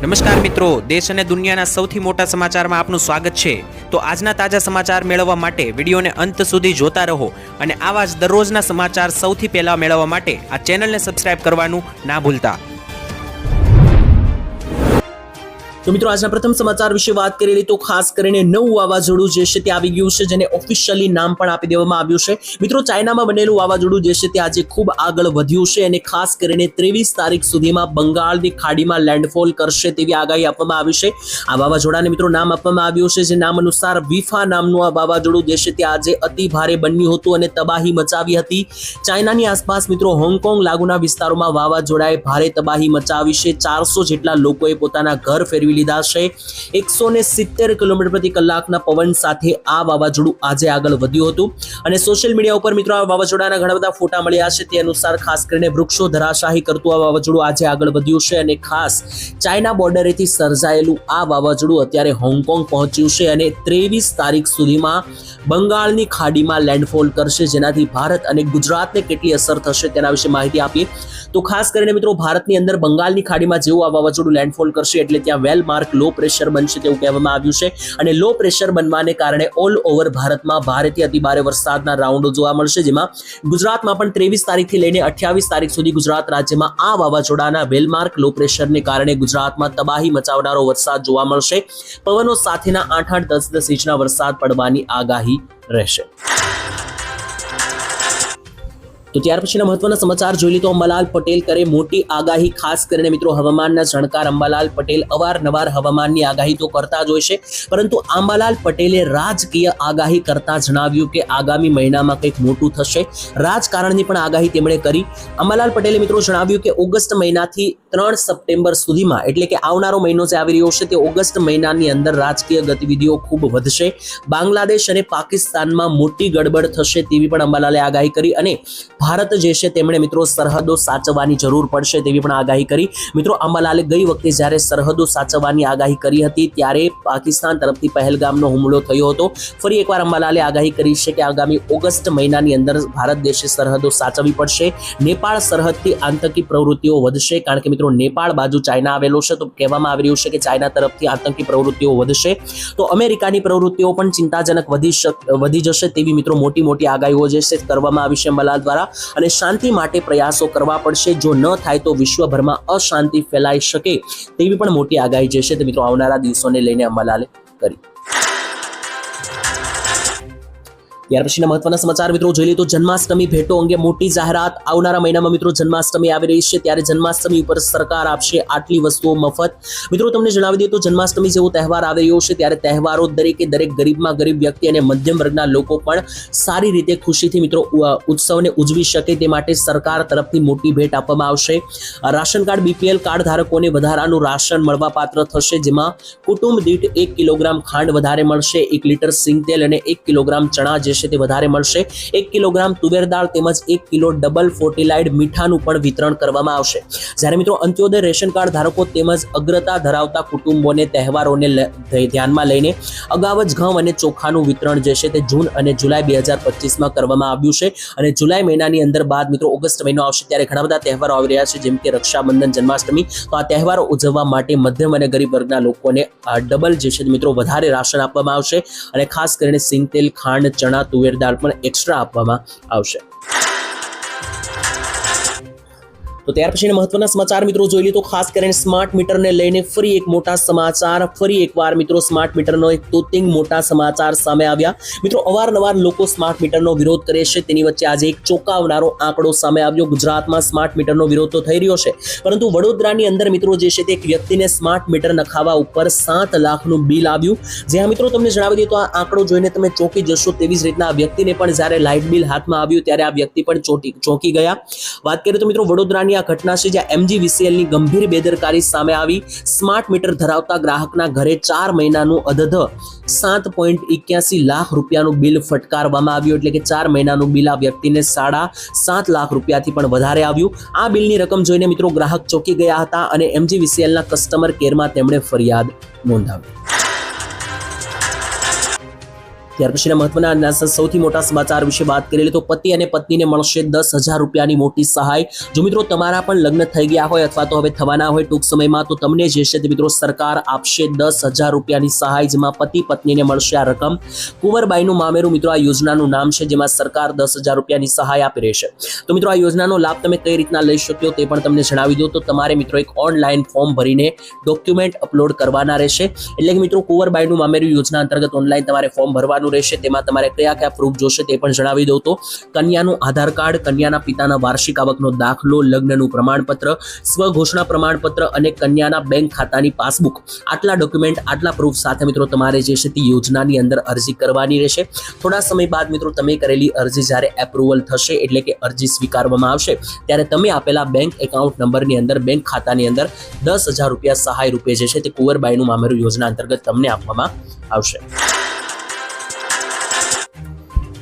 નમસ્કાર મિત્રો, દેશ અને દુનિયાના સૌથી મોટા સમાચારમાં આપનું સ્વાગત છે। તો આજના તાજા સમાચાર મેળવવા માટે વિડીયોને અંત સુધી જોતા રહો અને આવા જ દરરોજના સમાચાર સૌથી પહેલા મેળવવા માટે આ ચેનલને સબસ્ક્રાઇબ કરવાનું ના ભૂલતા। તો મિત્રો આજના પ્રથમ સમાચાર વિશે વાત કરી લઈએ તો ખાસ કરીને નવું વાવાઝોડું જે છે તે આવી ગયું છે, જેને ઓફિશિયલી નામ પણ આપી દેવામાં આવ્યું છે। મિત્રો ચાઇનામાં બનેલું વાવાઝોડું જે છે તે આજે ખૂબ આગળ વધ્યું છે અને ખાસ કરીને 23 તારીખ સુધીમાં બંગાળની ખાડીમાં લેન્ડફોલ કરશે તેવી આગાહી આપવામાં આવી છે। આ વાવાઝોડાને મિત્રો નામ આપવામાં આવ્યું છે, જે નામ અનુસાર વીફા નામનું આ વાવાઝોડું જે છે તે આજે અતિ ભારે બન્યું હતું અને તબાહી મચાવી હતી। ચાઇનાની આસપાસ મિત્રો હોંગકોંગ લાગુના વિસ્તારોમાં વાવાઝોડાએ ભારે તબાહી મચાવી છે। 400 જેટલા લોકોએ પોતાના ઘર ફેરવી લીધા છે। 170 કિલોમીટર પ્રતિ કલાકના પવન સાથે આ વાવાઝોડું આજે આગળ વધ્યું હતું અને સોશિયલ મીડિયા ઉપર મિત્રો આ વાવાઝોડાના ઘણા બધા ફોટા મળ્યા છે। તે અનુસાર ખાસ કરીને વૃક્ષો ધરાશાહી કરતું આ વાવાઝોડું આજે આગળ વધ્યું છે અને ખાસ ચાઇના બોર્ડરેથી સર્જાયેલું આ વાવાઝોડું અત્યારે હોંગકોંગ પહોંચ્યું છે અને 23 તારીખ સુધીમાં બંગાળની ખાડીમાં લેન્ડફોલ કરશે, જેનાથી ભારત અને ગુજરાતને કેટલી અસર થશે તેના વિશે માહિતી આપીએ તો ખાસ કરીને મિત્રો ભારતની અંદર બંગાળની ખાડીમાં જેવું આ વાવાઝોડું લેન્ડફોલ કરશે એટલે ત્યાં વેલ માર્ક લો પ્રેશર બનશે તેવું કહેવામાં આવ્યું છે અને લો પ્રેશર બનવાને કારણે ઓલ ઓવર ભારતમાં ભારેથી અતિ ભારે વરસાદના રાઉન્ડો જોવા મળશે, જેમાં ગુજરાતમાં પણ 23 તારીખથી લઈને 28 તારીખ સુધી ગુજરાત રાજ્યમાં આ વાવાઝોડાના વેલમાર્ક લો પ્રેશરને કારણે ગુજરાતમાં તબાહી મચાવનારો વરસાદ જોવા મળશે। પવનો સાથેના 8-8, 10-10 ઇંચના વરસાદ પડવાની આગાહી રહેશે। તો ત્યાર પછીના મહત્વના સમાચાર જોઈ લીધો। અંબાલાલ પટેલ કરે મોટી આગાહી। ખાસ કરીને મિત્રો હવામાનના જાણકાર અંબાલાલ પટેલ અવારનવાર હવામાનની આગાહી તો કરતા જ હોય છે, પરંતુ અંબાલાલ પટેલે રાજકીય આગાહી કરતા જણાવ્યું કે આગામી મહિનામાં કંઈક મોટું થશે। રાજકારણની પણ આગાહી તેમણે કરી। અંબાલાલ પટેલે મિત્રો જણાવ્યું કે ઓગસ્ટ મહિનાથી 3 સપ્ટેમ્બર સુધીમાં એટલે કે આવનારો મહિનો જે આવી રહ્યો છે તે ઓગસ્ટ મહિનાની અંદર રાજકીય ગતિવિધિઓ ખૂબ વધશે। બાંગ્લાદેશ અને પાકિસ્તાનમાં મોટી ગડબડ થશે તેવી પણ અંબાલાલે આગાહી કરી અને ભારત જે છે તેમણે મિત્રો સરહદો સાચવવાની જરૂર પડશે તેવી પણ આગાહી કરી। મિત્રો અંબાલાલે ગઈ વખતે જ્યારે સરહદો સાચવવાની આગાહી કરી હતી ત્યારે પાકિસ્તાન તરફથી પહેલગામનો હુમલો થયો હતો। ફરી એકવાર અંબાલાલે આગાહી કરી છે કે આગામી ઓગસ્ટ મહિનાની અંદર ભારત દેશે સરહદો સાચવવી પડશે। નેપાળ સરહદથી આતંકી પ્રવૃત્તિઓ વધશે, કારણ કે મિત્રો નેપાળ બાજુ ચાઇના આવેલો છે, તો કહેવામાં આવી રહ્યું છે કે ચાઇના તરફથી આતંકી પ્રવૃત્તિઓ વધશે, તો અમેરિકાની પ્રવૃત્તિઓ પણ ચિંતાજનક વધી જશે તેવી મિત્રો મોટી મોટી આગાહીઓ જે છે કરવામાં આવી છે અંબાલાલ દ્વારા અને શાંતિ માટે પ્રયાસો કરવા પડશે। જો ન થાય તો વિશ્વભરમાં અશાંતિ ફેલાઈ શકે તેવી પણ મોટી આગાહી જે છે તે મિત્રો આવનારા દિવસોને લઈને અંબાલાલે કરી। ત્યાર પછીના મહત્વના સમાચાર મિત્રો જોઈ લઈએ તો જન્માષ્ટમી ભેટો અંગે મોટી જાહેરાત। આવનારા મહિનામાં મિત્રો જન્માષ્ટમી આવી રહી છે, ત્યારે જન્માષ્ટમી ઉપર સરકાર આપશે આટલી વસ્તુઓ મફત। મિત્રો તમને જણાવી દઈએ તો જન્માષ્ટમી જેવો તહેવાર આવી રહ્યો છે, ત્યારે તહેવારો દરેક ગરીબમાં ગરીબ વ્યક્તિ અને મધ્યમ વર્ગના લોકો પણ સારી રીતે ખુશીથી મિત્રો ઉત્સવને ઉજવી શકે તે માટે સરકાર તરફથી મોટી ભેટ આપવામાં આવશે। રાશન કાર્ડ BPL કાર્ડ ધારકોને વધારાનું રાશન મળવાપાત્ર થશે, જેમાં કુટુંબ દીઠ 1 કિલોગ્રામ ખાંડ વધારે મળશે, 1 લીટર સિંગ તેલ અને 1 કિલોગ્રામ ચણા જે તે વધારે મળશે। 1 કિલોગ્રામ તુવેર દાળ તેમજ 1 કિલો ડબલ ફોર્ટિલાઇડ મીઠાનું પણ વિતરણ કરવામાં આવશે। જ્યારે મિત્રો અંત્યોદય રેશન કાર્ડ ધારકો તેમજ અગ્રતા ધરાવતા કુટુંબોને તહેવારોને ધ્યાનમાં લઈને અગાઉ જ ઘઉં અને ચોખાનું વિતરણ જે છે તે જૂન અને જુલાઈ 2025માં કરવામાં આવ્યું છે અને જુલાઈ મહિનાની અંદર બાદ મિત્રો ઓગસ્ટ મહિનો આવશે ત્યારે ઘણા બધા તહેવારો આવી રહ્યા છે, જેમ કે રક્ષાબંધન, જન્માષ્ટમી। તો આ તહેવારો ઉજવવા માટે મધ્યમ અને ગરીબ વર્ગના લોકોને ડબલ જે છે મિત્રો વધારે રાશન આપવામાં આવશે અને ખાસ કરીને સિંગ તેલ, ખાંડ, ચણા, તુવેર દાળ પણ એક્સ્ટ્રા આપવામાં આવશે। તો ત્યાર પછીના મહત્વના સમાચાર મિત્રો જોઈ લઈએ તો ખાસ કરીને સ્માર્ટ મીટરને લઈને ફરી એક મોટા સમાચાર। ફરી એકવાર મિત્રો સ્માર્ટ મીટરનો એક તોતિંગ મોટા સમાચાર સામે આવ્યા। મિત્રો અવારનવાર લોકો સ્માર્ટ મીટરનો વિરોધ કરે છે, તેની વચ્ચે આજે એક ચોંકાવનારો આંકડો સામે આવ્યો। ગુજરાતમાં સ્માર્ટ મીટરનો વિરોધ તો થઈ રહ્યો છે, પરંતુ વડોદરાની અંદર મિત્રો જે છે તે એક વ્યક્તિને સ્માર્ટ મીટર નખાવવા ઉપર 7 લાખનું બિલ આવ્યું। જ્યાં મિત્રો તમને જણાવી દઈએ તો આ આંકડો જોઈને તમે ચોંકી જશો। તેવી જ રીતના આ વ્યક્તિને પણ જ્યારે લાઇટ બિલ હાથમાં આવ્યું ત્યારે આ વ્યક્તિ પણ ચોંકી ગયા। વાત કરીએ તો મિત્રો વડોદરાની આ ઘટના છે જ્યાં MGVCLની ગંભીર બેદરકારી સામે આવી। સ્માર્ટ મીટર ધરાવતા ગ્રાહકના ઘરે 4 મહિનાનું અધધ 7.81 લાખ રૂપિયાનું બિલ ફટકારવામાં આવ્યું, એટલે કે 4 મહિનાનું બિલ આ વ્યક્તિને 7.5 લાખ રૂપિયાથી પણ વધારે આવ્યું। આ બિલની રકમ જોઈને મિત્રો ગ્રાહક ચોંકી ગયા હતા અને MGVCLના કસ્ટમર કેરમાં તેમણે ફરિયાદ નોંધાવી। ત્યાર પછીના મહત્વના સૌથી મોટા સમાચાર વિશે વાત કરીએ તો પતિ અને પત્નીને મળશે 10,000 રૂપિયાની મોટી સહાય. જો મિત્રો તમારા પણ લગ્ન થઈ ગયા હોય અથવા તો હવે થવાના હોય ટૂંક સમયમાં, તો તમને જે છે તે મિત્રો સરકાર આપશે 10,000 રૂપિયાની સહાય, જેમાં પતિ પત્નીને મળશે આ રકમ. કુંવરબાઈનું મામેરું મિત્રો આ યોજનાનું નામ છે, જેમાં સરકાર 10,000 રૂપિયાની સહાય આપી રહી છે. તો મિત્રો આ યોજનાનો લાભ તમે કઈ રીતના લઈ શક્યો તે પણ તમને જણાવી દઉં. તો તમારે મિત્રો એક ઓનલાઈન ફોર્મ ભરીને ડોક્યુમેન્ટ અપલોડ કરવાના રહેશે. એટલે કે મિત્રો કુંવરબાઈનું મામેરું યોજના અંતર્ગત ઓનલાઈન તમારે ફોર્મ ભરવાનું રહેશે. તેમાં તમારે કયા કયા પ્રૂફ જોશે તે પણ જણાવી દઉં. તો કન્યાનું આધાર કાર્ડ, કન્યાના પિતાના વાર્ષિક આવકનો દાખલો, લગ્નનું પ્રમાણપત્ર, સ્વઘોષણા પ્રમાણપત્ર અને કન્યાના બેંક ખાતાની પાસબુક. આટલા ડોક્યુમેન્ટ, આટલા પ્રૂફ સાથે મિત્રો તમારે જે છે તે યોજનાની અંદર અરજી કરવાની રહેશે. થોડા સમય બાદ મિત્રો તમે કરેલી અરજી જ્યારે એપ્રુવલ થશે, એટલે કે અરજી સ્વીકારવામાં આવશે, ત્યારે તમે આપેલા બેંક એકાઉન્ટ નંબરની અંદર, બેંક ખાતાની અંદર 10,000 રૂપિયા સહાય રૂપે જે છે તે કુંવરબાઈનું મામેરું યોજના અંતર્ગત તમને આપવામાં આવશે.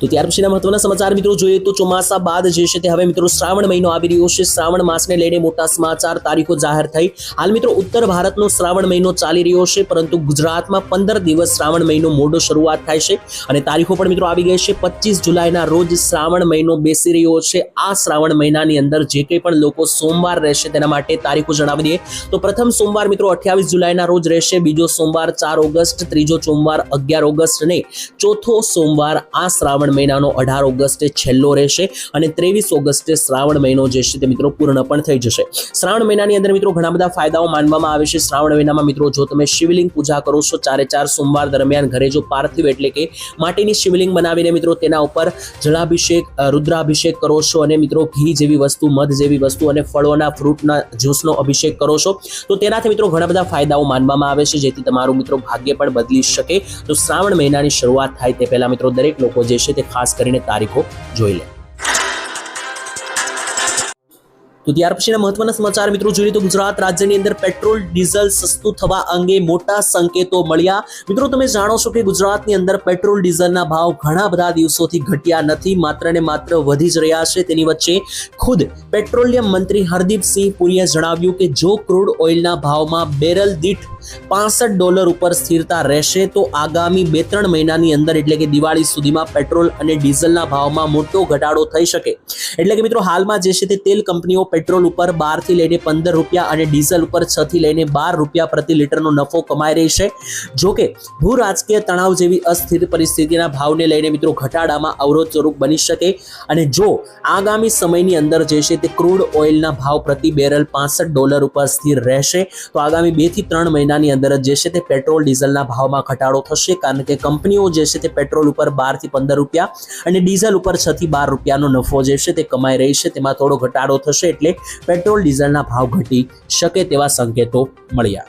તો ત્યાર પછીના મહત્વના સમાચાર મિત્રો જોઈએ તો ચોમાસા બાદ જે છે તે હવે મિત્રો શ્રાવણ મહિનો આવી રહ્યો છે. શ્રાવણ માસને લઈને મોટા સમાચાર, તારીખો જાહેર થઈ. હાલ મિત્રો ઉત્તર ભારતનો શ્રાવણ મહિનો ચાલી રહ્યો છે, પરંતુ ગુજરાતમાં 15 દિવસ શ્રાવણ મહિનો મોડો શરૂઆત થાય છે અને તારીખો પણ મિત્રો આવી ગઈ છે. 25 જુલાઈના રોજ શ્રાવણ મહિનો બેસી રહ્યો છે. આ શ્રાવણ મહિનાની અંદર જે કંઈ પણ લોકો સોમવાર રહેશે તેના માટે તારીખો જણાવી દઈએ. તો પ્રથમ સોમવાર મિત્રો 28 જુલાઈના રોજ રહેશે, બીજો સોમવાર 4 ઓગસ્ટ, ત્રીજો સોમવાર 11 ઓગસ્ટ અને ચોથો સોમવાર આ શ્રાવણ મહિનાનો 18 ઓગસ્ટે છેલ્લો રહેશે અને 23 ઓગસ્ટે શ્રાવણ મહિનો જે છે તે મિત્રો પૂર્ણ પણ થઈ જશે. શ્રાવણ મહિનાની અંદર મિત્રો ઘણા બધા ફાયદાઓ માનવામાં આવે છે. શ્રાવણ મહિનામાં મિત્રો જો તમે શિવલિંગ પૂજા કરો છો, 4 સોમવાર દરમિયાન ઘરે જો પાર્થિવ એટલે કે માટીની શિવલિંગ બનાવીને મિત્રો તેના ઉપર જળાભિષેક, રુદ્રાભિષેક કરો છો અને મિત્રો ઘી જેવી વસ્તુ, મધ જેવી વસ્તુ અને ફળોના, ફ્રૂટના જ્યુસનો અભિષેક કરો છો, તો તેનાથી મિત્રો ઘણા બધા ફાયદાઓ માનવામાં આવે છે, જેથી તમારું મિત્રો ભાગ્ય પણ બદલી શકે. તો શ્રાવણ મહિનાની શરૂઆત થાય તે પહેલા મિત્રો દરેક લોકો જે છે તે ખાસ કરીને તારીખો જોઈ લે. તો ત્યાર પછીના મહત્વના સમાચાર મિત્રો જોઈએ તો ગુજરાત રાજ્યની અંદર પેટ્રોલ ડીઝલ સસ્તું થવા અંગે મોટા સંકેતો મળ્યા. મિત્રો તમે જાણો છો કે ગુજરાતની અંદર પેટ્રોલ ડીઝલના ભાવ ઘણા બધા દિવસોથી ઘટ્યા નથી, માત્ર ને માત્ર વધી જ રહ્યા છે. તેની વચ્ચે ખુદ પેટ્રોલિયમ મંત્રી હરદીપસિંહ પુરીએ જણાવ્યું કે જો ક્રૂડ ઓઇલના ભાવમાં બેરલ દીઠ $65 ઉપર સ્થિરતા રહેશે તો આગામી 2-3 મહિનાની અંદર એટલે કે દિવાળી સુધીમાં પેટ્રોલ અને ડીઝલના ભાવમાં મોટો ઘટાડો થઈ શકે. એટલે કે મિત્રો હાલમાં જે છે તે તેલ કંપનીઓ પેટ્રોલ ઉપર 12 થી લઈને 15 રૂપિયા અને ડીઝલ ઉપર 6 થી લઈને 12 રૂપિયા પ્રતિ લીટરનો નફો કમાઈ રહી છે. જોકે ભૂ રાજકીય તણાવ જેવી અસ્થિર પરિસ્થિતિના ભાવને લઈને મિત્રો ઘટાડામાં અવરોધ સ્વરૂપ બની શકે અને જો આગામી સમયની અંદર જે છે તે ક્રૂડ ઓઇલના ભાવ પ્રતિ બેરલ $65 ઉપર સ્થિર રહેશે તો આગામી 2 થી 3 મહિનાની અંદર જે છે તે પેટ્રોલ ડીઝલના ભાવમાં ઘટાડો થશે, કારણ કે કંપનીઓ જે છે તે પેટ્રોલ ઉપર 12 થી 15 રૂપિયા અને ડીઝલ ઉપર 6 થી 12 રૂપિયાનો નફો જે છે તે કમાઈ રહી છે. તેમાં થોડો ઘટાડો થશે એટલે પેટ્રોલ ડીઝલના ભાવ ઘટી શકે તેવા સંકેતો મળ્યા.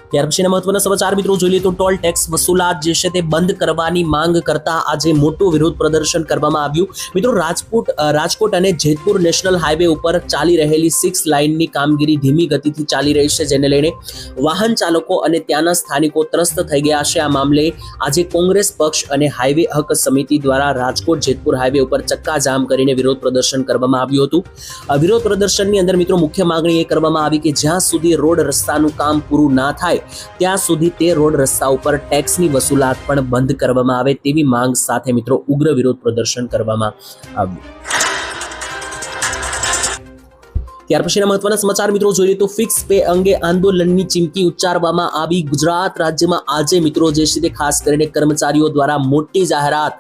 ત્યાર પછીના મહત્વના સમાચાર મિત્રો જોઈએ તો ટોલ ટેક્સ વસૂલાત જે છે તે બંધ કરવાની માંગ કરતા આજે મોટું વિરોધ પ્રદર્શન કરવામાં આવ્યું. મિત્રો રાજકોટ અને જેતપુર નેશનલ હાઈવે ઉપર ચાલી રહેલી 6 લાઇનની કામગીરી ધીમી ગતિથી ચાલી રહી છે, જેને લઈને વાહન ચાલકો અને ત્યાંના સ્થાનિકો ત્રસ્ત થઈ ગયા છે. આ મામલે આજે કોંગ્રેસ પક્ષ અને હાઈવે હક સમિતિ દ્વારા રાજકોટ જેતપુર હાઈવે ઉપર ચક્કાજામ કરીને વિરોધ પ્રદર્શન કરવામાં આવ્યું હતું. વિરોધ પ્રદર્શનની અંદર મિત્રો મુખ્ય માંગણી એ કરવામાં આવી કે જ્યાં સુધી રોડ રસ્તાનું કામ પૂરું ના થાય ત્યાં સુધી તે રોડ રસ્તા ઉપર ટેક્સની વસૂલાત પણ બંધ કરવામાં આવે તેવી માંગ સાથે મિત્રો ઉગ્ર વિરોધ પ્રદર્શન કરવામાં આવ્યું. ત્યાર પછીના મહત્વના સમાચાર મિત્રો જોઈએ તો ફિક્સ પે અંગે આંદોલનની ચીમકી ઉચ્ચારવામાં આવી. ગુજરાત રાજ્યમાં આજે મિત્રો જે છે તે ખાસ કરીને કર્મચારીઓ દ્વારા મોટી જાહેરાત,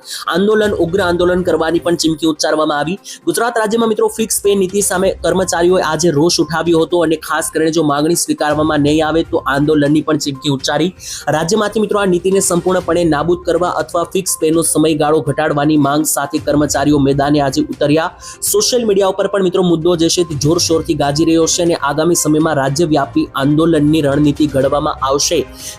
ઉગ્ર આંદોલન કરવાની પણ ચીમકી ઉચ્ચારવામાં આવી. ગુજરાત રાજ્યમાં મિત્રો ફિક્સ પે નીતિ સામે કર્મચારીઓએ આજે રોષ ઉઠાવ્યો હતો અને ખાસ કરીને જો માંગણી સ્વીકારવામાં નહીં આવે તો આંદોલનની પણ ચીમકી ઉચ્ચારી. રાજ્યમાંથી મિત્રો આ નીતિને સંપૂર્ણપણે નાબૂદ કરવા અથવા ફિક્સ પેનો સમયગાળો ઘટાડવાની માંગ સાથે કર્મચારીઓ મેદાને આજે ઉતર્યા. સોશિયલ મીડિયા ઉપર પણ મિત્રો મુદ્દો જે છે તે જોરશોર થી ગાજી રહ્યો છે અને આગામી સમયમાં રાજ્યવ્યાપી આંદોલનની રણનીતિ ઘડવામાં આવશે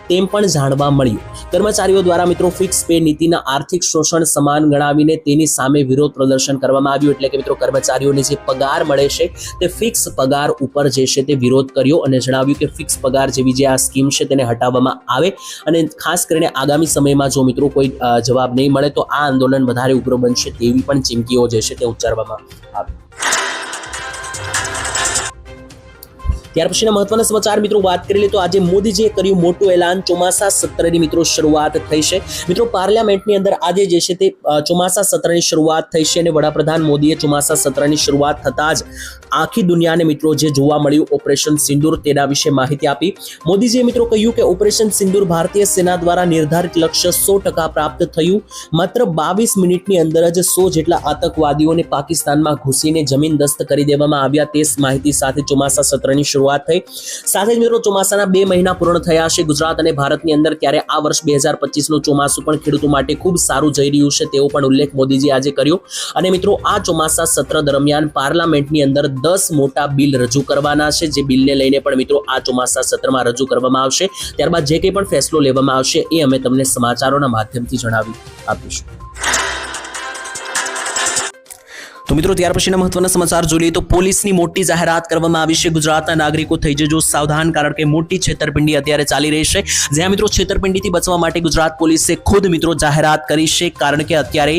તેમ પણ જાણવા મળ્યું. કર્મચારીઓ દ્વારા મિત્રો ફિક્સ પે નીતિના આર્થિક શોષણ સમાન ગણાવીને તેની સામે વિરોધ પ્રદર્શન કરવામાં આવ્યું. એટલે કે મિત્રો કર્મચારીઓને જે પગાર મળે છે તે ફિક્સ પગાર ઉપર જે છે તે વિરોધ કર્યો અને જણાવ્યું કે ફિક્સ પગાર જેવી જે આ સ્કીમ છે તેને હટાવવામાં આવે અને ખાસ કરીને આગામી સમયમાં જો મિત્રો કોઈ જવાબ નહીં મળે તો આ આંદોલન વધારે ઉગ્ર બનશે તેવી પણ ચીમકીઓ જે છે તે ઉચ્ચારવામાં આવી. ત્યાર પછીના મહત્વના સમાચાર મિત્રો વાત કરી લે તો આજે મોદીજીએ કર્યું મોટું એલાન, ચોમાસા સત્રની મિત્રો શરૂઆત થઈ છે. મિત્રો પાર્લામેન્ટની અંદર આજે જે છે તે ચોમાસા સત્રની શરૂઆત થઈ છે અને વડાપ્રધાન મોદીએ ચોમાસા સત્રની શરૂઆત થતા જ આખી દુનિયાને મિત્રો જે જોવા મળ્યું ઓપરેશન સિંદૂર તેના વિશે માહિતી આપી. મોદીજીએ મિત્રો કહ્યું કે ઓપરેશન સિંદૂર ભારતીય સેના દ્વારા નિર્ધારિત લક્ષ્ય 100% પ્રાપ્ત થયું. માત્ર 22 મિનિટની અંદર જ 100 જેટલા આતંકવાદીઓને પાકિસ્તાનમાં ઘૂસીને જમીનદસ્ત કરી દેવામાં આવ્યા. તે માહિતી સાથે ચોમાસા સત્રની શરૂઆત થઈ. સાથે જ મિત્રો ચોમાસાના 2 મહિના પૂર્ણ થયા છે ગુજરાત અને ભારતની અંદર, ત્યારે આ વર્ષ 2025નું ચોમાસું પણ ખેડૂતો માટે ખૂબ સારું જઈ રહ્યું છે તેવો પણ ઉલ્લેખ મોદીજી આજે કર્યો. અને મિત્રો આ ચોમાસા સત્ર દરમિયાન પાર્લામેન્ટની અંદર 10 મોટા બિલ રજૂ કરવાના છે, જે બિલને લઈને પણ મિત્રો આ ચોમાસા સત્રમાં રજૂ કરવામાં આવશે. ત્યારબાદ જે કંઈ પણ ફેસલો લેવામાં આવશે એ અમે તમને સમાચારોના માધ્યમથી જણાવી આપીશું. તો મિત્રો ત્યાર પછીના મહત્વના સમાચાર જોઈએ તો પોલીસની મોટી જાહેરાત કરવામાં આવી છે. ગુજરાતના નાગરિકો થઈ જજો સાવધાન, કારણ કે મોટી છેતરપિંડી અત્યારે ચાલી રહી છે. જ્યાં મિત્રો છેતરપિંડીથી બચવા માટે ગુજરાત પોલીસે ખુદ મિત્રો જાહેરાત કરી છે, કારણ કે અત્યારે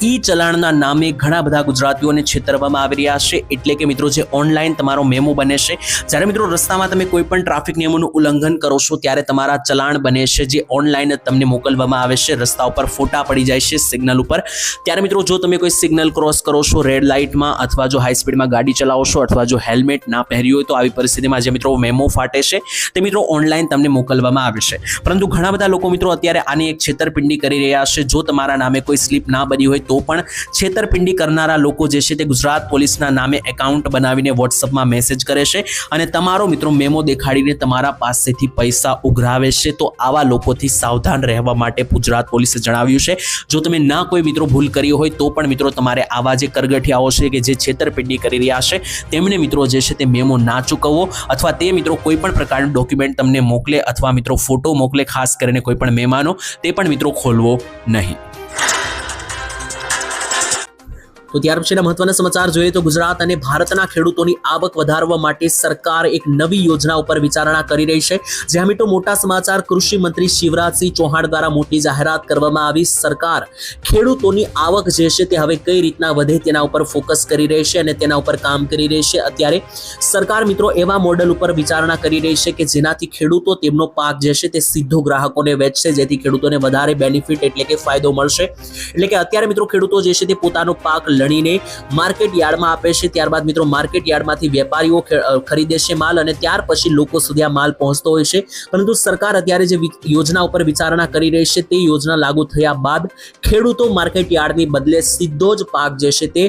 ઈ ચલાણના નામે ઘણા બધા ગુજરાતીઓને છેતરવામાં આવી રહ્યા છે. એટલે કે મિત્રો જે ઓનલાઈન તમારો મેમો બને છે, જ્યારે મિત્રો રસ્તામાં તમે કોઈ પણ ટ્રાફિક નિયમોનું ઉલ્લંઘન કરો છો ત્યારે તમારા ચલાણ બને છે, જે ઓનલાઈન તમને મોકલવામાં આવે છે. રસ્તા ઉપર ફોટા પડી જાય છે સિગ્નલ ઉપર. ત્યારે મિત્રો જો તમે કોઈ સિગ્નલ ક્રોસ કરો છો, રેડ લાઇટમાં અથવા જો હાઈ સ્પીડમાં ગાડી ચલાવો છો અથવા જો હેલ્મેટ ના પહેર્યું હોય, તો આવી પરિસ્થિતિમાં જે મિત્રો મેમો ફાટે છે તે મિત્રો ઓનલાઈન તમને મોકલવામાં આવે છે. પરંતુ ઘણા બધા લોકો મિત્રો અત્યારે આની એક છેતરપિંડી કરી રહ્યા છે. જો તમારા નામે કોઈ સ્લીપ ના બની હોય તો પણ છેતરપિંડી કરનારા લોકો જે છે તે ગુજરાત પોલીસના નામે એકાઉન્ટ બનાવીને વોટ્સઅપમાં મેસેજ કરે છે અને તમારો મિત્રો મેમો દેખાડીને તમારા પાસેથી પૈસા ઉઘરાવે છે. તો આવા લોકોથી સાવધાન રહેવા માટે ગુજરાત પોલીસે જણાવ્યું છે. જો તમે ના કોઈ મિત્રો ભૂલ કરી હોય તો પણ મિત્રો તમારે આવા જે કરગઠિયાઓ છે કે જે છેતરપિંડી કરી રહ્યા છે તેમને મિત્રો જે છે તે મેમો ના ચૂકવવો, અથવા તે મિત્રો કોઈ પણ પ્રકારનું ડોક્યુમેન્ટ તમને મોકલે અથવા મિત્રો ફોટો મોકલે, ખાસ કરીને કોઈ પણ મહેમાનો, તે પણ મિત્રો ખોલવો નહીં. તો ત્યાર પછીના મહત્વના સમાચાર જોઈએ તો ગુજરાત અને ભારતના ખેડૂતોની આવક વધારવા માટે સરકાર એક નવી યોજના ઉપર વિચારણા કરી રહી છે. જ્યાં મિત્રો મોટા સમાચાર, કૃષિ મંત્રી શિવરાજસિંહ ચૌહાણ દ્વારા મોટી જાહેરાત કરવામાં આવી. સરકાર ખેડૂતોની આવક જે છે તે હવે કઈ રીતના વધે તેના ઉપર ફોકસ કરી રહી છે અને તેના ઉપર કામ કરી રહી છે. અત્યારે સરકાર મિત્રો એવા મોડેલ ઉપર વિચારણા કરી રહી છે કે જેનાથી ખેડૂતો તેમનો પાક જે છે તે સીધો ગ્રાહકોને વેચશે, જેથી ખેડૂતોને વધારે બેનિફિટ એટલે કે ફાયદો મળશે. એટલે કે અત્યારે મિત્રો ખેડૂતો જે છે તે પોતાનો પાક લણીને માર્કેટ યાર્ડમાં આપે છે. ત્યારબાદ મિત્રો માર્કેટ યાર્ડમાંથી વેપારીઓ ખરીદે છે માલ અને ત્યાર પછી લોકો સુધી આ માલ પહોંચતો હોય છે. પરંતુ સરકાર અત્યારે જે યોજના ઉપર વિચારણા કરી રહી છે તે યોજના લાગુ થયા બાદ ખેડૂતો માર્કેટ યાર્ડની બદલે સીધો જ પાક જે છે તે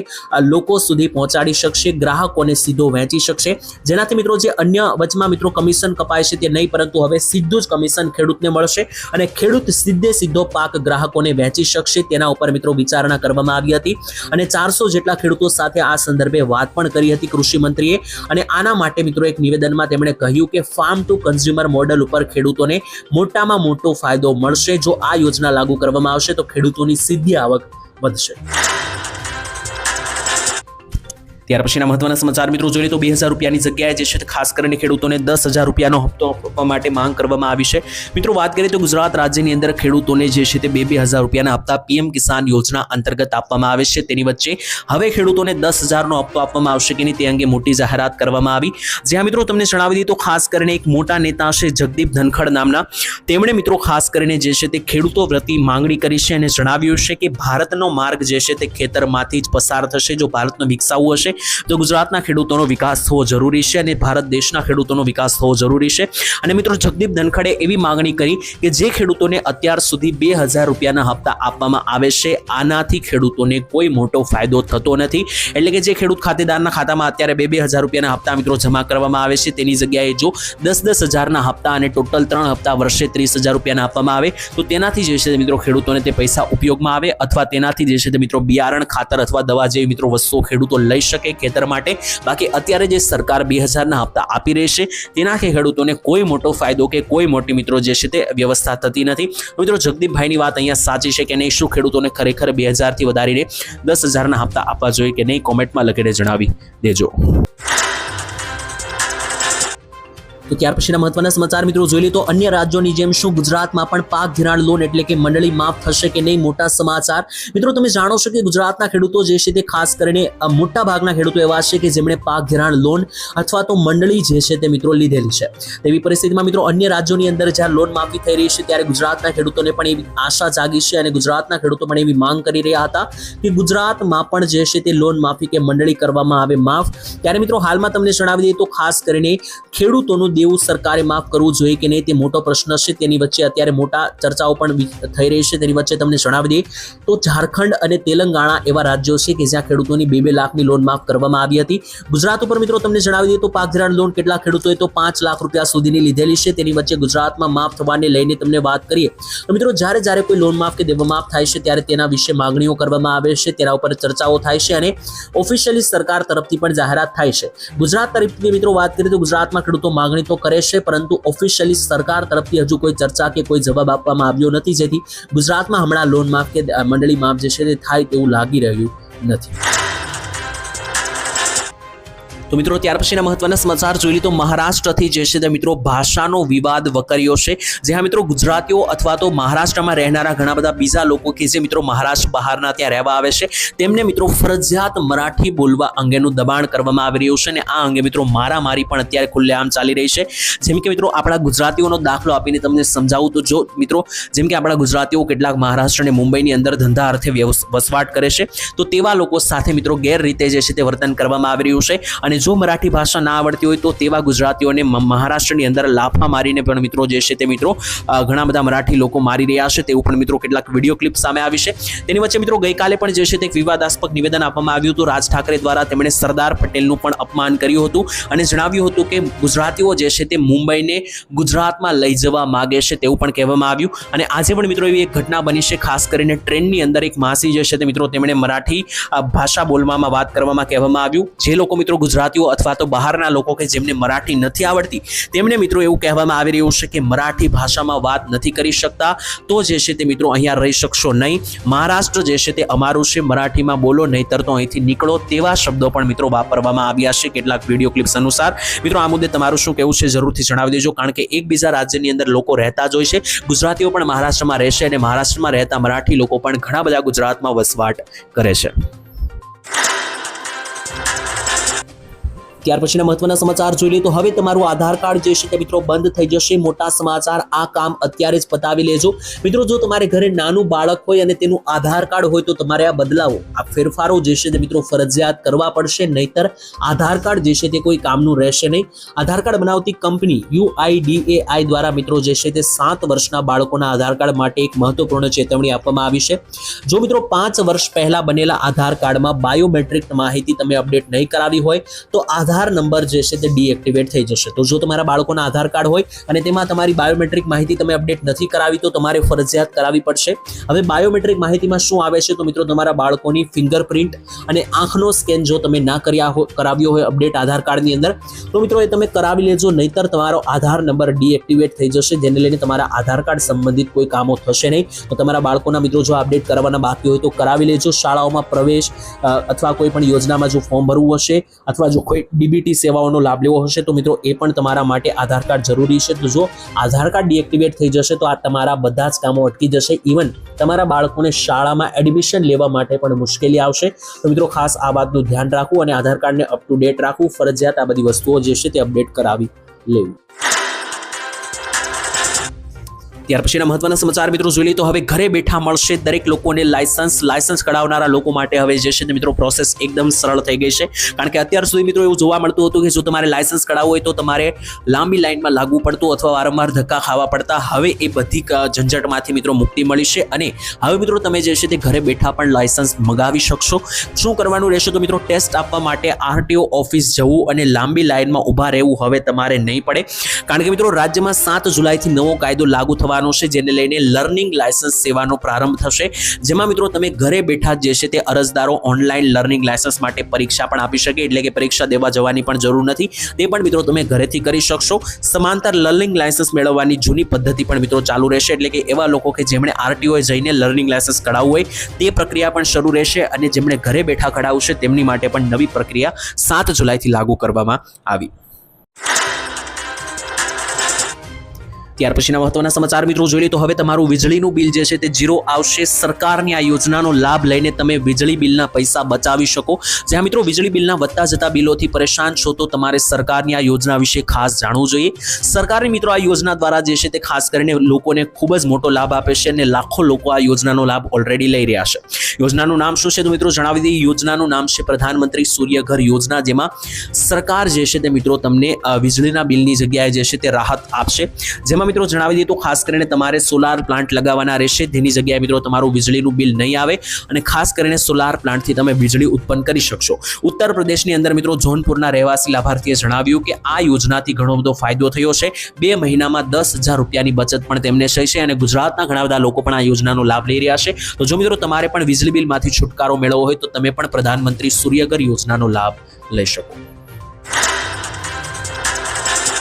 લોકો સુધી પહોંચાડી શકશે, ગ્રાહકોને સીધો વહેંચી શકશે. જેનાથી મિત્રો જે અન્ય વચમાં મિત્રો કમિશન કપાય છે તે નહીં, પરંતુ હવે સીધું જ કમિશન ખેડૂતને મળશે અને ખેડૂત સીધો પાક ગ્રાહકોને વહેંચી શકશે. તેના ઉપર મિત્રો વિચારણા કરવામાં આવી હતી અને 400 જેટલા ખેડૂતો સાથે આ સંદર્ભે વાત પણ કરી હતી કૃષિ મંત્રીએ. અને આના માટે મિત્રો એક નિવેદનમાં તેમણે કહ્યું કે ફાર્મ ટુ કન્ઝ્યુમર મોડેલ ઉપર ખેડૂતોને મોટામાં મોટો ફાયદો મળશે. જો આ યોજના લાગુ કરવામાં આવશે તો ખેડૂતોની સીધી આવક વધશે. ત્યાર પછીના મહત્વના સમાચાર મિત્રો જોઈએ તો 2000 રૂપિયાની જગ્યાએ જે છે ખાસ કરીને ખેડૂતોને 10,000 રૂપિયાનો હપ્તો આપવા માટે માંગ કરવામાં આવી છે. મિત્રો વાત કરીએ તો ગુજરાત રાજ્યની અંદર ખેડૂતોને જે છે તે 2,000 રૂપિયાના હપ્તા પીએમ કિસાન યોજના અંતર્ગત આપવામાં આવે છે. તેની વચ્ચે હવે ખેડૂતોને 10,000નો હપ્તો આપવામાં આવશે કે નહીં તે અંગે મોટી જાહેરાત કરવામાં આવી. જ્યાં મિત્રો તમને જણાવી દઈએ તો ખાસ કરીને એક મોટા નેતા છે જગદીપ ધનખડ નામના, તેમણે મિત્રો ખાસ કરીને જે છે તે ખેડૂતો પ્રતિ માંગણી કરી છે અને જણાવ્યું છે કે ભારતનો માર્ગ જે છે તે ખેતરમાંથી જ પસાર થશે. જો ભારતનો વિકસાવવું હશે તો ગુજરાતના ખેડૂતોનો વિકાસ થવો જરૂરી છે અને ભારત દેશના ખેડૂતોનો વિકાસ થવો જરૂરી છે. અને મિત્રો જગદીપ ધનખડે એવી માંગણી કરી કે જે ખેડૂતોને અત્યાર સુધી 2,000 રૂપિયાના હપ્તા આપવામાં આવે છે, આનાથી ખેડૂતોને કોઈ મોટો ફાયદો થતો નથી. એટલે કે જે ખેડૂત ખાતેદારના ખાતામાં અત્યારે 2,000 રૂપિયાના હપ્તા મિત્રો જમા કરવામાં આવે છે, તેની જગ્યાએ જો 10,000ના હપ્તા અને ટોટલ 3 હપ્તા વર્ષે 30,000 રૂપિયાના આપવામાં આવે તો તેનાથી જે છે મિત્રો ખેડૂતોને તે પૈસા ઉપયોગમાં આવે, અથવા તેનાથી જે છે તે મિત્રો બિયારણ, ખાતર અથવા દવા જેવી મિત્રો વસ્તુઓ ખેડૂતો લઈ શકે ખેતર માટે. બાકી અત્યારે જે સરકાર 2,000ના હપ્તા આપી રહી છે તેનાથી ખેડૂતોને કોઈ મોટો ફાયદો કે કોઈ મોટી મિત્રો જે છે તે વ્યવસ્થા થતી નથી. મિત્રો જગદીપભાઈની વાત અહીંયા સાચી છે કે નહીં? શું ખેડૂતોને ખરેખર 2,000થી વધારીને 10,000ના હપ્તા આપવા જોઈએ કે નહીં? કોમેન્ટમાં લખીને જણાવી દેજો. તો ત્યાર પછીના મહત્વના સમાચાર મિત્રો જોઈ લે તો અન્ય રાજ્યોની જેમ શું ગુજરાતમાં પણ પાક ધિરાણ લોન એટલે કે મંડળી માફ થશે કે નહીં, મોટા સમાચાર મિત્રો તમે જાણો છો કે ગુજરાતના ખેડૂતો જે છે તે ખાસ કરીને મોટા ભાગના ખેડૂતો એવા છે કે જેમણે પાક ધિરાણ લોન અથવા તો મંડળી જે છે તે મિત્રો લીધેલી છે। તેવી પરિસ્થિતિમાં મિત્રો અન્ય રાજ્યોની અંદર જ્યાં લોન માફી થઈ રહી છે ત્યારે ગુજરાતના ખેડૂતોને પણ એવી આશા જાગી છે અને ગુજરાતના ખેડૂતો પણ એવી માંગ કરી રહ્યા હતા કે ગુજરાતમાં પણ જે છે તે લોન માફી કે મંડળી કરવામાં આવે માફ। ત્યારે મિત્રો હાલમાં તમને જણાવી દઈએ તો ખાસ કરીને ખેડૂતોનું દેવું સરકારે માફ કરવું જોઈએ કે નહીં તે મોટો પ્રશ્ન છે। તેની વચ્ચે અત્યારે મોટા ચર્ચાઓ પણ થઈ રહી છે। તેની વચ્ચે તમને જણાવી દઈએ તો ઝારખંડ અને તેલંગાણા એવા રાજ્યો છે કે જ્યાં ખેડૂતોની 2-2 લાખની લોન માફ કરવામાં આવી હતી। ગુજરાત ઉપર મિત્રો તમને જણાવી દઈએ તો પાક ધિરાણ લોન કેટલા ખેડૂતોએ તો 5 લાખ રૂપિયા સુધીની લીધેલી છે। તેની વચ્ચે ગુજરાતમાં માફ થવાને લઈને તમને વાત કરીએ તો મિત્રો જ્યારે કોઈ લોન માફ કે દેવા માફ થાય છે ત્યારે તેના વિશે માંગણીઓ કરવામાં આવે છે, તેના ઉપર ચર્ચાઓ થાય છે અને ઓફિશિયલી સરકાર તરફથી પણ જાહેરાત થાય છે। ગુજરાત તરફથી મિત્રો વાત કરીએ તો ગુજરાતમાં ખેડૂતો માંગણી તો કરે છે પરંતુ ઓફિશિયલી સરકાર તરફથી હજુ કોઈ ચર્ચા કે કોઈ જવાબ આપવામાં આવ્યો નથી, જેથી ગુજરાતમાં હમણાં લોન માફ કે મંડળી માફ જે છે તે થાય તેવું લાગી રહ્યું નથી। તો મિત્રો ત્યાર પછીના મહત્વના સમાચાર જોઈ લી તો મહારાષ્ટ્રથી જે છે તે મિત્રો ભાષાનો વિવાદ વકર્યો છે। જ્યાં મિત્રો ગુજરાતીઓ અથવા તો મહારાષ્ટ્રમાં રહેનારા ઘણા બધા બીજા લોકો કે જે મિત્રો મહારાષ્ટ્ર બહારના ત્યાં રહેવા આવે છે તેમને મિત્રો ફરજિયાત મરાઠી બોલવા અંગેનું દબાણ કરવામાં આવી રહ્યું છે અને આ અંગે મિત્રો મારામારી પણ અત્યારે ખુલ્લેઆમ ચાલી રહી છે। જેમ કે મિત્રો આપણા ગુજરાતીઓનો દાખલો આપીને તમને સમજાવું તો જો મિત્રો જેમ કે આપણા ગુજરાતીઓ કેટલાક મહારાષ્ટ્ર અને મુંબઈની અંદર ધંધા અર્થે વસવાટ કરે છે તો તેવા લોકો સાથે મિત્રો ગેરરીતે જે છે તે વર્તન કરવામાં આવી રહ્યું છે અને જો મરાઠી ભાષા ના આવડતી હોય તો તેવા ગુજરાતીઓને મહારાષ્ટ્રની અંદર લાફા મારીને પણ મિત્રો જે છે તે મિત્રો ઘણા બધા મરાઠી લોકો મારી રહ્યા છે તેવું પણ મિત્રો કેટલાક વિડીયો ક્લિપ સામે આવી છે। તેની વચ્ચે મિત્રો ગઈકાલે પણ જે છે તે વિવાદાસ્પદ નિવેદન આપવામાં આવ્યું હતું। રાજ ઠાકરે દ્વારા તેમણે સરદાર પટેલનું પણ અપમાન કર્યું હતું અને જણાવ્યું હતું કે ગુજરાતીઓ જે છે તે મુંબઈને ગુજરાતમાં લઈ જવા માંગે છે તેવું પણ કહેવામાં આવ્યું। અને આજે પણ મિત્રો એવી એક ઘટના બની છે, ખાસ કરીને ટ્રેનની અંદર એક માસી જે છે તે મિત્રો તેમણે મરાઠી ભાષા બોલવામાં વાત કરવામાં કહેવામાં આવ્યું। જે લોકો મિત્રો ગુજરાતીઓ અથવા તો બહારના લોકો કે જેમને મરાઠી નથી આવડતી તેમને મિત્રો એવું કહેવામાં આવી રહ્યું છે કે મરાઠી ભાષામાં વાત નથી કરી શકતા તો જે છે તે મિત્રો અહીંયા રહી શકશો નહીં, મહારાષ્ટ્ર જે છે તે અમારું છે, મરાઠીમાં બોલો નહીતર તો અહીંથી નીકળો, તેવા શબ્દો પણ મિત્રો વાપરવામાં આવ્યા છે કેટલાક વિડીયો ક્લિપ્સ અનુસાર। મિત્રો આ મુદ્દે તમારું શું કહેવું છે જરૂરથી જણાવી દેજો, કારણ કે એકબીજા રાજ્યની અંદર લોકો રહેતા જ હોય છે। ગુજરાતીઓ પણ મહારાષ્ટ્રમાં રહેશે અને મહારાષ્ટ્રમાં રહેતા મરાઠી લોકો પણ ઘણા બધા ગુજરાતમાં વસવાટ કરે છે। ત્યાર પછીના મહત્વના સમાચાર જોઈ લઈએ તો હવે તમારું આધાર કાર્ડ જે છે તે મિત્રો બંધ થઈ જશે, મોટા સમાચાર। આ કામ અત્યારે જ પતાવી લેજો મિત્રો। જો તમારે ઘરે નાનું બાળક હોય અને તેનું આધાર કાર્ડ હોય તો તમારે આ બદલાવો, આ ફેરફારો જે છે તે મિત્રો ફરજિયાત કરવા પડશે, નહીતર આધાર કાર્ડ જે છે તે કોઈ કામનું રહેશે નહીં। આધાર કાર્ડ બનાવતી કંપની UIDAI દ્વારા મિત્રો જે છે તે 7 વર્ષના બાળકોના આધાર કાર્ડ માટે એક મહત્વપૂર્ણ ચેતવણી આપવામાં આવી છે। જો મિત્રો 5 વર્ષ પહેલા બનેલા આધાર કાર્ડમાં બાયોમેટ્રિક માહિતી તમે અપડેટ નહીં કરાવી હોય તો આધાર નંબર જે છે તે ડીએક્ટિવેટ થઈ જશે। તો જો તમારા બાળકોના આધાર કાર્ડ હોય અને તેમાં તમારી બાયોમેટ્રિક માહિતી તમે અપડેટ નથી કરાવી તો તમારે ફરજિયાત કરાવી પડશે। હવે બાયોમેટ્રિક માહિતીમાં શું આવે છે તો મિત્રો તમારા બાળકોની ફિંગરપ્રિન્ટ અને આંખનો સ્કેન જો તમે ના કરાવ્યો હોય અપડેટ આધાર કાર્ડની અંદર તો મિત્રો એ તમે કરાવી લેજો, નહીતર તમારો આધાર નંબર ડીએક્ટિવેટ થઈ જશે, જેને લઈને તમારા આધાર કાર્ડ સંબંધિત કોઈ કામો થશે નહીં। તો તમારા બાળકોના મિત્રો જો અપડેટ કરવાના બાકી હોય તો કરાવી લેજો। શાળાઓમાં પ્રવેશ અથવા કોઈ પણ યોજનામાં જો ફોર્મ ભરવું હશે અથવા જો કોઈ ડીબીટી સેવાઓનો લાભ લેવો હશે તો મિત્રો એ પણ તમારા માટે આધાર કાર્ડ જરૂરી છે। તો જો આધાર કાર્ડ ડીએક્ટિવેટ થઈ જશે તો આ તમારા બધા જ કામો અટકી જશે, ઇવન તમારા બાળકોને શાળામાં એડમિશન લેવા માટે પણ મુશ્કેલી આવશે। તો મિત્રો ખાસ આ વાતનું ધ્યાન રાખવું અને આધાર કાર્ડને અપ ટુ ડેટ રાખવું, ફરજિયાત આ બધી વસ્તુઓ જે છે તે અપડેટ કરાવી લેવી। ત્યાર પછીના મહત્વના સમાચાર મિત્રો જોઈ લઈએ તો હવે ઘરે બેઠા મળશે દરેક લોકોને લાયસન્સ કઢાવનારા લોકો માટે હવે જે છે મિત્રો પ્રોસેસ એકદમ સરળ થઈ ગઈ છે। કારણ કે અત્યાર સુધી મિત્રો એવું જોવા મળતું હતું કે જો તમારે લાયસન્સ કઢાવવું હોય તો તમારે લાંબી લાઈનમાં લાગવું પડતું અથવા વારંવાર ધક્કા ખાવા પડતા। હવે એ બધી ઝંઝટમાંથી મિત્રો મુક્તિ મળી છે અને હવે મિત્રો તમે જે છે તે ઘરે બેઠા પણ લાયસન્સ મંગાવી શકશો। શું કરવાનું રહેશે તો મિત્રો ટેસ્ટ આપવા માટે RTO ઓફિસ જવું અને લાંબી લાઈનમાં ઊભા રહેવું હવે તમારે નહીં પડે, કારણ કે મિત્રો રાજ્યમાં 7 જુલાઈથી નવો કાયદો લાગુ થવાનો છે, જેને લઈને લર્નિંગ લાયસન્સ સેવાનો પ્રારંભ થશે, જેમાં મિત્રો તમે ઘરે બેઠા જે છે તે અરજદારો ઓનલાઈન લર્નિંગ લાયસન્સ માટે પરીક્ષા પણ આપી શકે, એટલે કે પરીક્ષા દેવા જવાની પણ જરૂર નથી, તે પણ મિત્રો તમે ઘરેથી કરી શકશો। સમાંતર લર્નિંગ લાયસન્સ મેળવવાની જૂની પદ્ધતિ પણ મિત્રો ચાલુ રહેશે, એટલે કે એવા લોકો કે જેમણે RTO જઈને લર્નિંગ લાયસન્સ કઢાવવું હોય તે પ્રક્રિયા પણ શરૂ રહેશે અને જેમણે ઘરે બેઠા કઢાવશે તેમની માટે પણ નવી પ્રક્રિયા 7 જુલાઈથી લાગુ કરવામાં આવી। ત્યાર પછીના મહત્વના સમાચાર મિત્રો જોઈએ તો હવે તમારું વીજળીનું બિલ જે છે તે ઝીરો આવશે. સરકારની આ યોજનાનો લાભ લઈને તમે વીજળી બિલના પૈસા બચાવી શકો. જ્યાં મિત્રો વીજળી બિલના વધતા જતા બિલોથી પરેશાન છો તો તમારે સરકારની આ યોજના વિશે ખાસ જાણવું જોઈએ. સરકારની મિત્રો આ યોજના દ્વારા જે છે તે ખાસ કરીને લોકોને ખૂબ જ મોટો લાભ આપે છે અને લાખો લોકો આ યોજનાનો લાભ ઓલરેડી લઈ રહ્યા છે. યોજનાનું નામ શું છે તો મિત્રો જણાવી દઈએ. યોજનાનું નામ છે પ્રધાનમંત્રી સૂર્ય ઘર યોજના, જેમાં સરકાર જે છે તે મિત્રો તમને વીજળીના બિલની જગ્યાએ જે છે તે રાહત આપશે. જેમાં મિત્રો જણાવી દઈએ તો ખાસ કરીને તમારે સોલાર પ્લાન્ટ લગાવવાના રહેશે. તેની જગ્યાએ મિત્રો તમારું વીજળીનું બિલ નહીં આવે અને ખાસ કરીને સોલાર પ્લાન્ટથી તમે વીજળી ઉત્પન્ન કરી શકશો. ઉત્તર પ્રદેશની અંદર મિત્રો જોનપુરના રહેવાસી લાભાર્થીએ જણાવ્યું કે આ યોજનાથી ઘણો બધો ફાયદો થયો છે. 2 મહિનામાં 10,000 રૂપિયાની બચત પણ તેમને થઈ છે અને ગુજરાતના ઘણા બધા લોકો પણ આ યોજનાનો લાભ લઈ રહ્યા છે. તો જો મિત્રો તમારે પણ વીજળી બિલમાંથી છુટકારો મેળવવો હોય તો તમે પણ પ્રધાનમંત્રી સૂર્યઘર યોજનાનો લાભ લઈ શકો.